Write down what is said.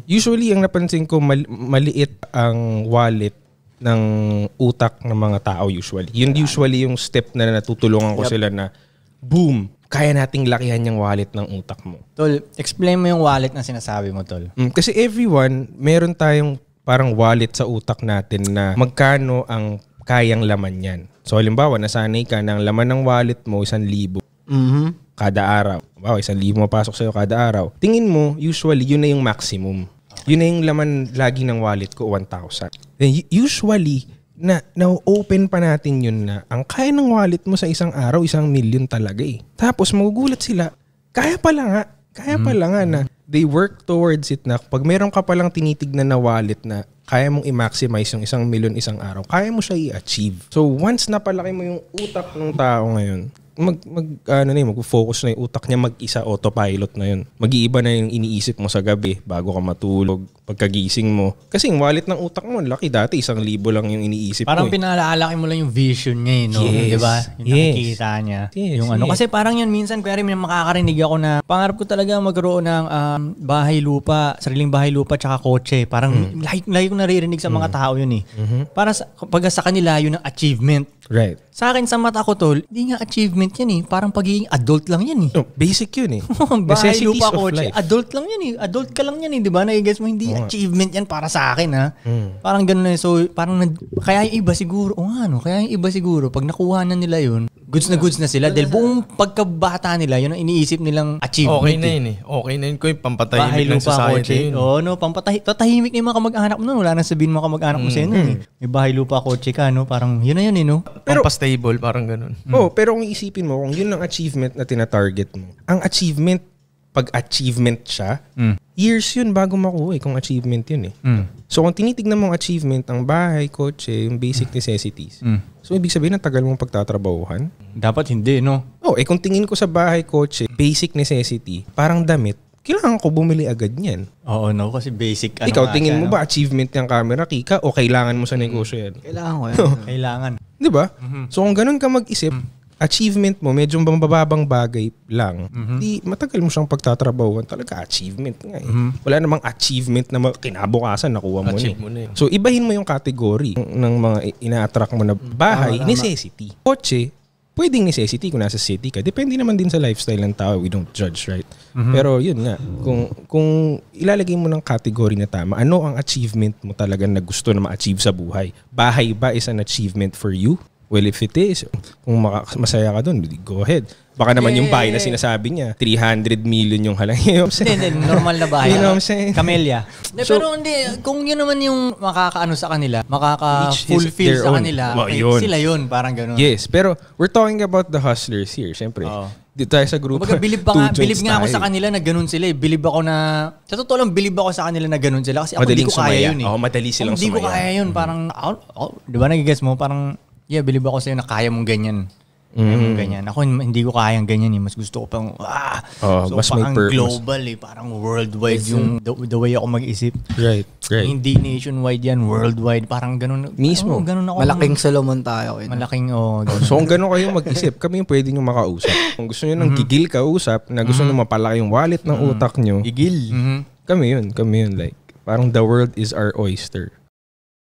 Usually, ang napansin ko, maliit ang wallet ng utak ng mga tao usually. Yun usually yung step na natutulungan ko sila na, boom, kaya nating lakihan yung wallet ng utak mo. Tol, explain mo yung wallet na sinasabi mo, Tol. Kasi everyone, meron tayong parang wallet sa utak natin na magkano ang kayang laman yan. So, halimbawa, nasanay ka ng laman ng wallet mo, 1,000 kada araw. Wow, 1,000 mapasok sa'yo kada araw. Tingin mo, usually, yun na yung maximum. Yun na yung laman lagi ng wallet ko, 1,000. Then, usually, na-open pa natin yun na ang kaya ng wallet mo sa isang araw, 1,000,000 talaga eh. Tapos, magugulat sila, kaya pala nga na they work towards it na pag meron ka palang tinitignan na wallet na kaya mong i-maximize yung 1,000,000 isang araw, kaya mo siya i-achieve. So, once napalaki mo yung utak ng tao ngayon, mag-focus na yung utak niya mag-isa, autopilot na yun. Mag-iiba na yung iniisip mo sa gabi bago ka matulog, pagkagising mo. Kasi yung wallet ng utak mo, laki dati, 1,000 lang yung iniisip parang mo. Parang pinaalaki mo lang yung vision niya, no? Yes. Diba? Yung nakikita niya. Yes. Yung ano. Kasi parang yan, minsan, kaya may makakarinig ako na pangarap ko talaga magkaroon ng bahay lupa, sariling bahay lupa, tsaka kotse. Parang lagi ko naririnig sa mga tao yun eh. Para pag sa kanila, yun ang achievement. Right. Sa akin, sa mata ko, Tol, hindi nga achievement yan eh. Parang pagiging adult lang yan eh. No, basic yun eh. Bahay, lupa, of kotse. life. Adult lang yan eh. Adult ka lang yan eh. Diba? Nai-guess mo, hindi achievement yan para sa akin ha. Parang ganun eh. So, parang kaya yung iba siguro, kaya yung iba siguro, pag nakuha na nila yun, goods na sila. Dahil buong pagkabata nila, yun ang iniisip nilang achievement. Okay na yun eh. Okay na yun ko yung pampatahimik ng society yun. Oo, no, tatahimik na yung mga kamag-anak mo nun. Wala nang sabihin mga kamag-anak mo sa'yo nun eh. May bahay, lupa, kotse ka, no? Parang yun na yun eh, no? Pero, pampastable, parang ganun. Pero kung isipin mo, kung yun ang achievement na tinatarget mo, ang achievement, pag achievement siya, years yun bago makuha kung achievement yun eh. So kung tinitignan mong achievement, ang bahay, kotse, yung basic necessities, so ibig sabihin ang tagal mong pagtatrabahuhan? Dapat hindi, no? Kung tingin ko sa bahay, kotse, basic necessity, parang damit, kailangan ko bumili agad niyan. Oo, no? Kasi basic. Ikaw, tingin mo ba achievement yung camera, Kika, o kailangan mo sa negosyo yan? Kailangan ko yan. Kailangan. Di ba? So kung ganun ka mag-isip, achievement mo, medyo mababang bagay lang, di matagal mo siyang pagtatrabahuan. Talaga achievement nga eh. Wala namang achievement na kinabukasan nakuha mo Achieve na. mo na eh. So ibahin mo yung category ng mga ina-attract mo na bahay, necessity. Kotse, pwedeng necessity kung nasa city ka. Depende naman din sa lifestyle ng tao. We don't judge, right? Pero yun nga, kung ilalagay mo ng category na tama, ano ang achievement mo talaga na gusto na ma-achieve sa buhay? Bahay ba is an achievement for you? Well, if it is, kung masaya ka doon, go ahead. Baka naman yung bahay na sinasabi niya, 300 million yung halang. Hindi, normal na bahay. You know what I'm saying? Camellia. Pero hindi, kung yun naman yung makakaano sa kanila, makaka-fulfill sa kanila, sila yun, parang gano'n. Yes, pero we're talking about the hustlers here, syempre. Dito tayo sa grupo. Kumbaga, bilib nga ako sa kanila na gano'n sila eh. Bilib ako na, sa totoo lang, bilib ako sa kanila na gano'n sila. Kasi ako hindi ko kaya yun eh. Madali silang sumaya. Hindi ko kaya yun. Parang, di ba nag-guess mo? Parang, bilib ako sa'yo na kaya mong ganyan. Kaya mong ganyan. Ako hindi ko kayang ganyan eh. Mas gusto ko pang, so mas may parang purpose. Global eh. Parang worldwide yung the way ako mag-isip. Right. Hindi nationwide yan, worldwide. Parang ganun. Mismo. Ganun ako. Malaking Solomon tayo. Malaking, So kung gano'n kayong mag-isip, kami yung pwede nyo makausap. Kung gusto nyo ng gigil kausap, na gusto nyo mapalaki yung wallet ng utak nyo, gigil. Kami yun. Like, parang the world is our oyster.